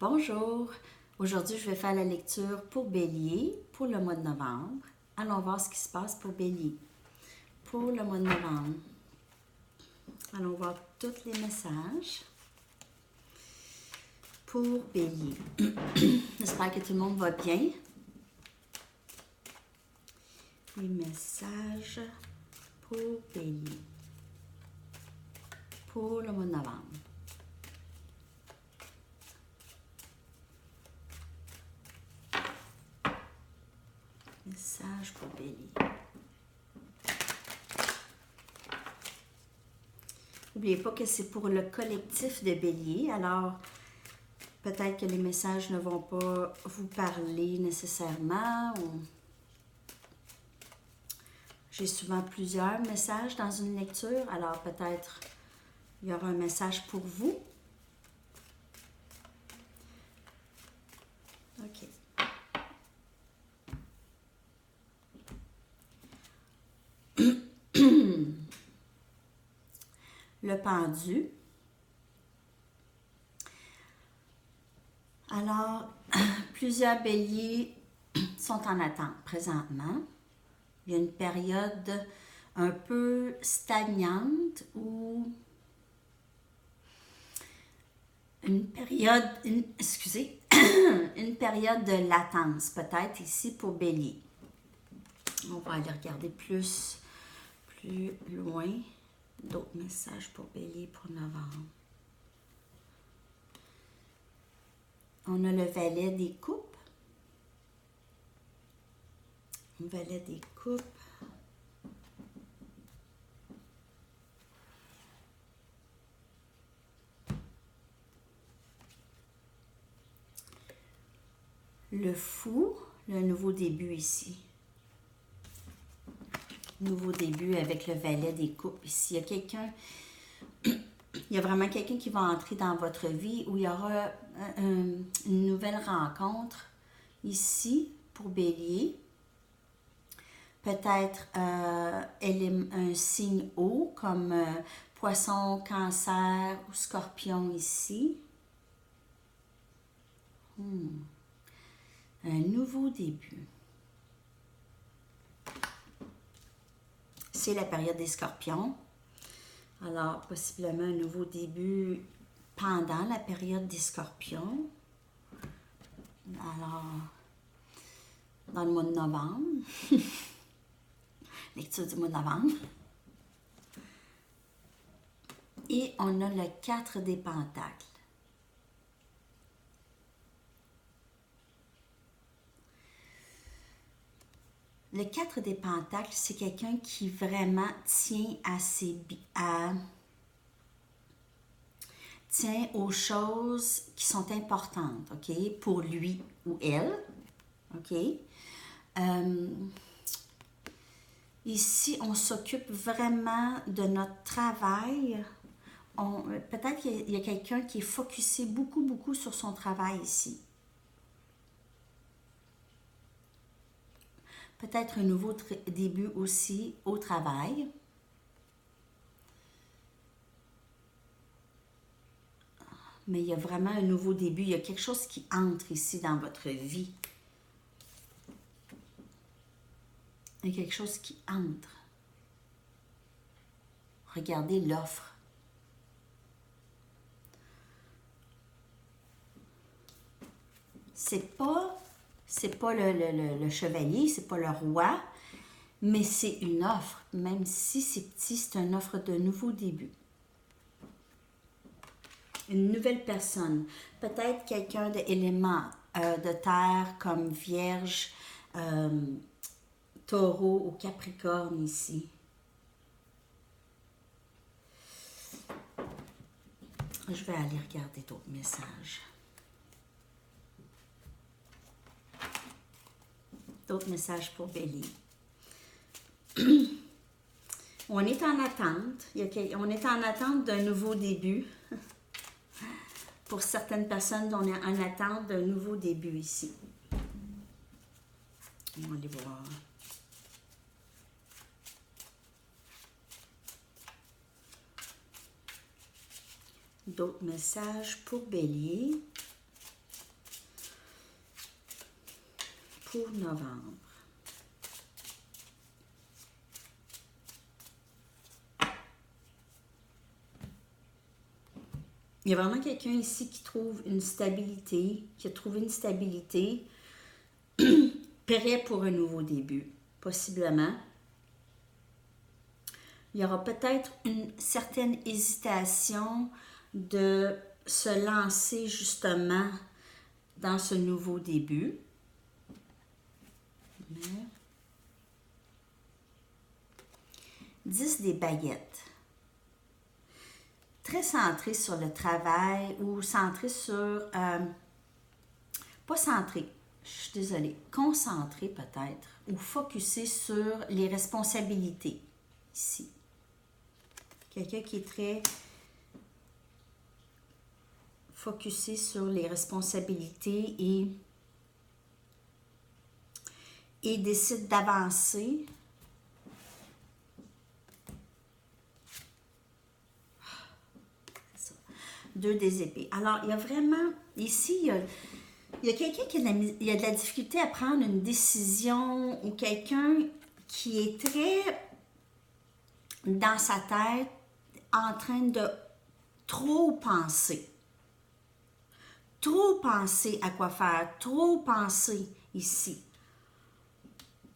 Bonjour, aujourd'hui je vais faire la lecture pour Bélier pour le mois de novembre. Allons voir ce qui se passe pour Bélier pour le mois de novembre. Allons voir tous les messages pour Bélier. J'espère que tout le monde va bien. Les messages pour Bélier pour le mois de novembre. Message pour Bélier. N'oubliez pas que c'est pour le collectif de Bélier, alors peut-être que les messages ne vont pas vous parler nécessairement. J'ai souvent plusieurs messages dans une lecture, alors peut-être il y aura un message pour vous. OK. Le pendu. Alors, plusieurs béliers sont en attente présentement. Il y a une période un peu stagnante ou une période de latence peut-être ici pour Bélier. On va aller regarder plus loin d'autres messages pour Bélier pour novembre. On a le valet des coupes. Le valet des coupes. Le fou, le nouveau début ici. Nouveau début avec le valet des coupes ici. Il y a vraiment quelqu'un qui va entrer dans votre vie où il y aura une nouvelle rencontre ici pour Bélier. Peut-être un signe haut comme Poisson, Cancer ou Scorpion ici. Un nouveau début. C'est la période des Scorpions. Alors, possiblement un nouveau début pendant la période des Scorpions. Alors, dans le mois de novembre. Lecture du mois de novembre. Et on a le 4 des pentacles. Le 4 des pentacles, c'est quelqu'un qui vraiment tient tient aux choses qui sont importantes, OK, pour lui ou elle, OK. Ici, on s'occupe vraiment de notre travail. Peut-être qu'il y a quelqu'un qui est focusé beaucoup sur son travail ici. Peut-être un nouveau début aussi au travail. Mais il y a vraiment un nouveau début. Il y a quelque chose qui entre ici dans votre vie. Il y a quelque chose qui entre. Regardez l'offre. C'est pas le chevalier, c'est pas le roi, mais c'est une offre. Même si c'est petit, c'est une offre de nouveau début. Une nouvelle personne. Peut-être quelqu'un d'élément de terre comme Vierge, Taureau ou Capricorne ici. Je vais aller regarder d'autres messages. D'autres messages pour Bélier. On est en attente. On est en attente d'un nouveau début. Pour certaines personnes, on est en attente d'un nouveau début ici. On va aller voir. D'autres messages pour Bélier. pour novembre. Il y a vraiment quelqu'un ici qui trouve une stabilité, qui a trouvé une stabilité, prêt pour un nouveau début, possiblement. Il y aura peut-être une certaine hésitation de se lancer justement dans ce nouveau début. 10 des baguettes. Très centré sur le travail ou centré sur... pas centré, je suis désolée, concentré peut-être ou focusé sur les responsabilités ici. Quelqu'un qui est très focusé sur les responsabilités et décide d'avancer. Deux des épées. Alors, il y a vraiment, ici, il y a quelqu'un qui a de la difficulté à prendre une décision ou quelqu'un qui est très dans sa tête en train de trop penser. Trop penser à quoi faire, trop penser ici.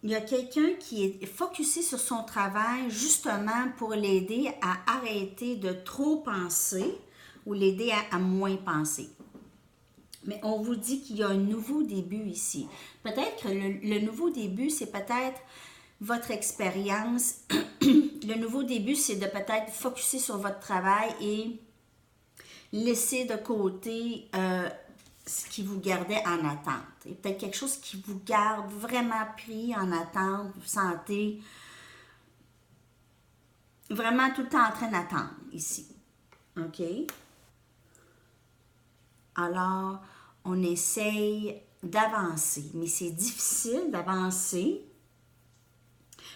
Il y a quelqu'un qui est focusé sur son travail justement pour l'aider à arrêter de trop penser ou l'aider à moins penser. Mais on vous dit qu'il y a un nouveau début ici. Peut-être que le nouveau début, c'est peut-être votre expérience. Le nouveau début, c'est de peut-être focuser sur votre travail et laisser de côté ce qui vous gardait en attente. Et peut-être quelque chose qui vous garde vraiment pris en attente. Vous sentez vraiment tout le temps en train d'attendre ici. OK? Alors, on essaye d'avancer, mais c'est difficile d'avancer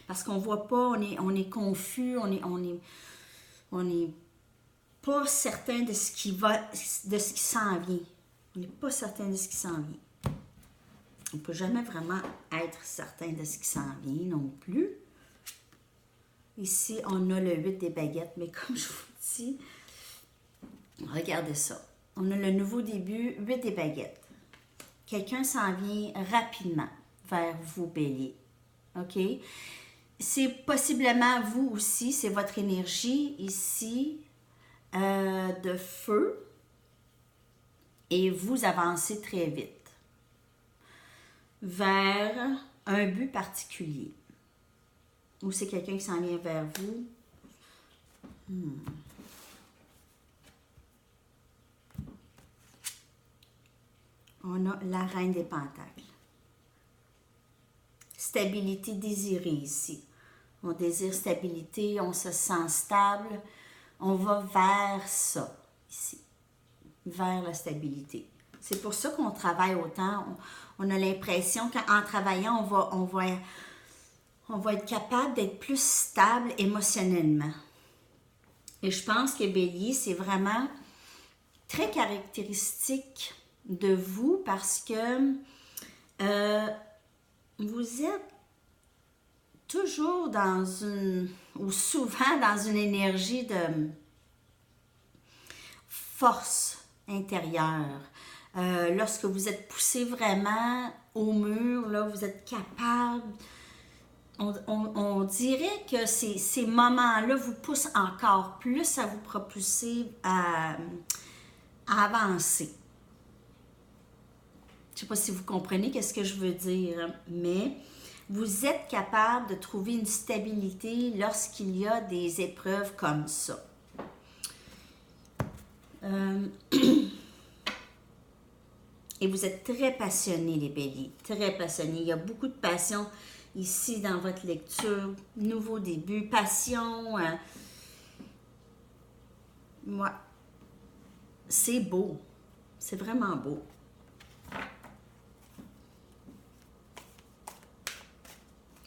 parce qu'on ne voit pas, on est confus, on est pas certain de ce qui s'en vient. On n'est pas certain de ce qui s'en vient. On ne peut jamais vraiment être certain de ce qui s'en vient non plus. Ici, on a le 8 des baguettes, mais comme je vous dis, regardez ça. On a le nouveau début, 8 des baguettes. Quelqu'un s'en vient rapidement vers vous, Bélier. OK? C'est possiblement vous aussi, c'est votre énergie ici de feu. Et vous avancez très vite vers un but particulier. Ou c'est quelqu'un qui s'en vient vers vous. On a la reine des pentacles. Stabilité désirée ici. On désire stabilité, on se sent stable. On va vers ça, ici. Vers la stabilité. C'est pour ça qu'on travaille autant. On a l'impression qu'en travaillant, on va être capable d'être plus stable émotionnellement. Et je pense que Bélier, c'est vraiment très caractéristique de vous parce que vous êtes toujours ou souvent dans une énergie de force intérieure. Lorsque vous êtes poussé vraiment au mur, là, vous êtes capable. On dirait que ces moments-là vous poussent encore plus à vous propulser à avancer. Je ne sais pas si vous comprenez ce que je veux dire, mais vous êtes capable de trouver une stabilité lorsqu'il y a des épreuves comme ça. Et vous êtes très passionnés, les béliers, très passionnés. Il y a beaucoup de passion ici dans votre lecture. Nouveau début, passion. Ouais. C'est beau. C'est vraiment beau.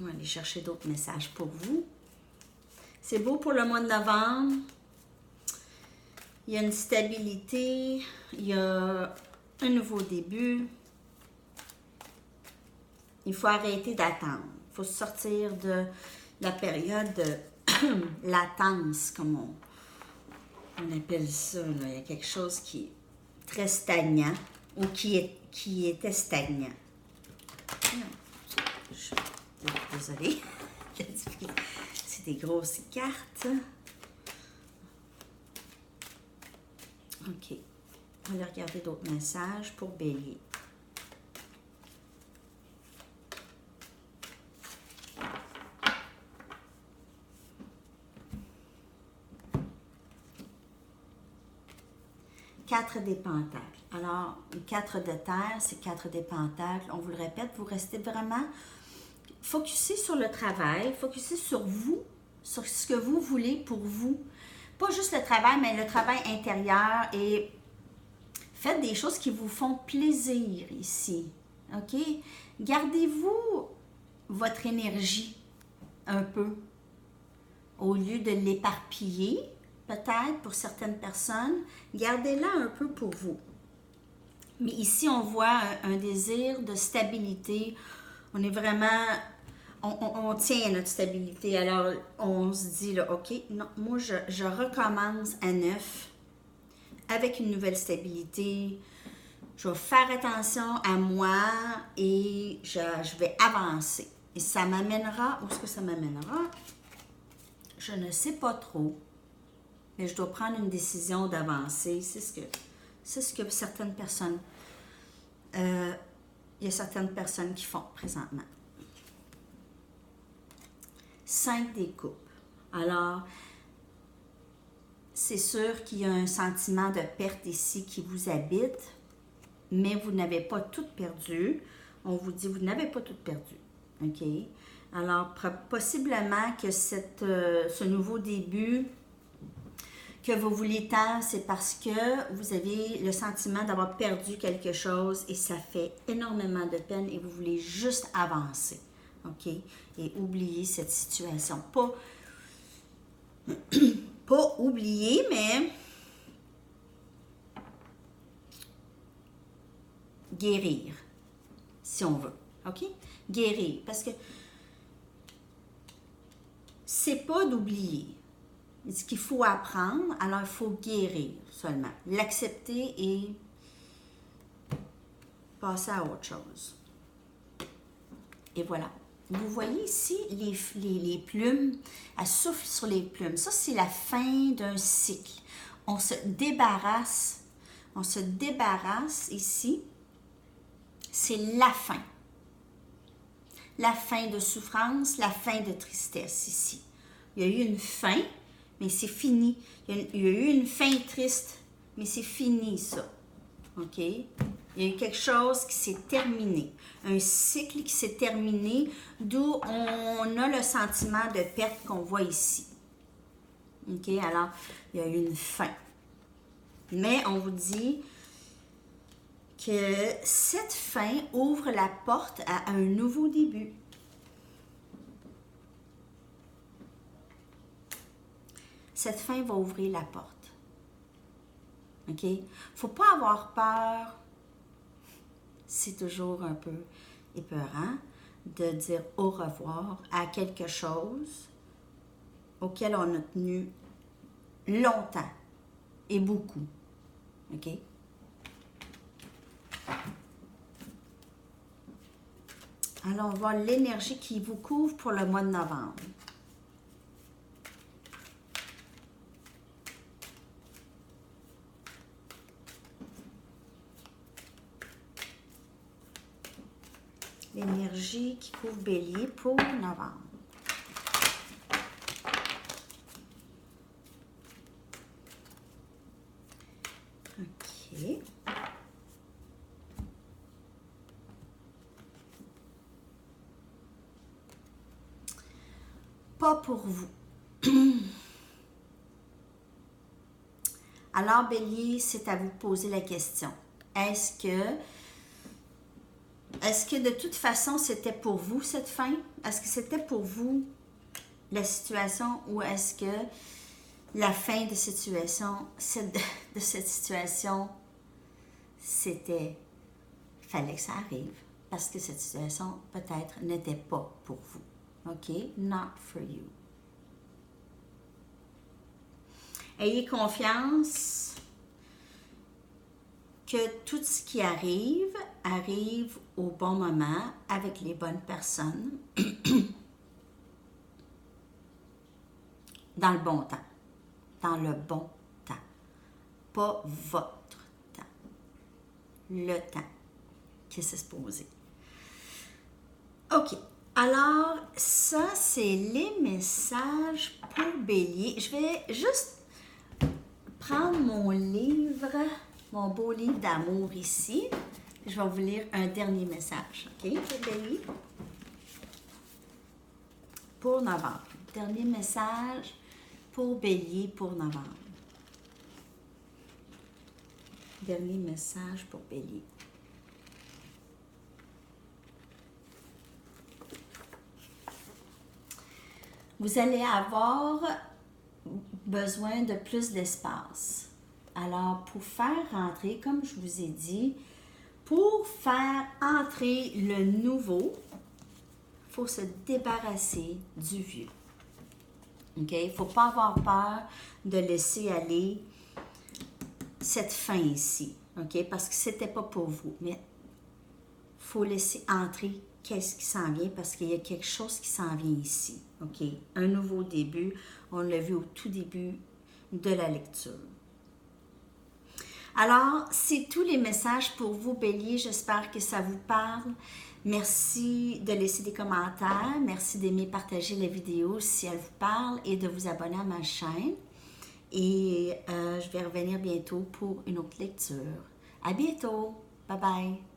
On va aller chercher d'autres messages pour vous. C'est beau pour le mois de novembre. Il y a une stabilité. Il y a un nouveau début. Il faut arrêter d'attendre. Il faut sortir de la période de latence, comme on appelle ça. Là. Il y a quelque chose qui est très stagnant ou qui était stagnant. Désolée. C'est des grosses cartes. OK. On va aller regarder d'autres messages pour Bélier. Quatre des pentacles. Alors, 4 de terre, c'est 4 des pentacles. On vous le répète, vous restez vraiment focusé sur le travail, focusé sur vous, sur ce que vous voulez pour vous. Pas juste le travail, mais le travail intérieur et faites des choses qui vous font plaisir ici. OK? Gardez-vous votre énergie un peu au lieu de l'éparpiller. Peut-être pour certaines personnes, gardez-la un peu pour vous. Mais ici, on voit un désir de stabilité. On est vraiment, on tient à notre stabilité. Alors, on se dit, là, OK, non, moi, je recommence à neuf avec une nouvelle stabilité. Je vais faire attention à moi et je vais avancer. Et ça m'amènera, où est-ce que ça m'amènera? Je ne sais pas trop. Mais je dois prendre une décision d'avancer. C'est ce que certaines personnes, il y a certaines personnes qui font présentement. 5 des coupes. Alors, c'est sûr qu'il y a un sentiment de perte ici qui vous habite, mais vous n'avez pas tout perdu. On vous dit, vous n'avez pas tout perdu. OK? Alors, possiblement que ce nouveau début que vous voulez tant, c'est parce que vous avez le sentiment d'avoir perdu quelque chose et ça fait énormément de peine et vous voulez juste avancer, OK? Et oublier cette situation. Pas oublier, mais guérir, si on veut, OK? Guérir, parce que c'est pas d'oublier. Ce qu'il faut apprendre, alors il faut guérir seulement. L'accepter et passer à autre chose. Et voilà. Vous voyez ici les plumes, elles soufflent sur les plumes. Ça, c'est la fin d'un cycle. On se débarrasse ici. C'est la fin. La fin de souffrance, la fin de tristesse ici. Il y a eu une fin, mais c'est fini. Il y a eu une fin triste, mais c'est fini ça. OK? Il y a eu quelque chose qui s'est terminé. Un cycle qui s'est terminé, d'où on a le sentiment de perte qu'on voit ici. OK? Alors, il y a eu une fin. Mais on vous dit que cette fin ouvre la porte à un nouveau début. Cette fin va ouvrir la porte. OK? Il ne faut pas avoir peur. C'est toujours un peu épeurant de dire au revoir à quelque chose auquel on a tenu longtemps et beaucoup. OK? Alors, on va voir l'énergie qui vous couvre pour le mois de novembre. L'énergie qui couvre Bélier pour novembre. OK. Pas pour vous. Alors, Bélier, c'est à vous poser la question. Est-ce que de toute façon, c'était pour vous cette fin? Est-ce que c'était pour vous la situation ou est-ce que la fin de cette situation, c'était, fallait que ça arrive? parce que cette situation peut-être n'était pas pour vous. OK? Not for you. Ayez confiance que tout ce qui arrive, arrive au bon moment, avec les bonnes personnes, dans le bon temps. Dans le bon temps. Pas votre temps. Le temps qui s'est supposé. OK. Alors, ça, c'est les messages pour Bélier. Je vais juste prendre mon livre, mon beau livre d'amour ici. Je vais vous lire un dernier message, OK, pour Bélier? Pour novembre. Dernier message pour Bélier pour novembre. Dernier message pour Bélier. Vous allez avoir besoin de plus d'espace. Alors, pour faire rentrer, comme je vous ai dit, pour faire entrer le nouveau, il faut se débarrasser du vieux. OK? Il ne faut pas avoir peur de laisser aller cette fin ici. OK? Parce que ce n'était pas pour vous. Mais il faut laisser entrer qu'est-ce qui s'en vient parce qu'il y a quelque chose qui s'en vient ici. OK? Un nouveau début. On l'a vu au tout début de la lecture. Alors, c'est tous les messages pour vous, Bélier. J'espère que ça vous parle. Merci de laisser des commentaires. Merci d'aimer partager la vidéo si elle vous parle et de vous abonner à ma chaîne. Et je vais revenir bientôt pour une autre lecture. À bientôt. Bye bye.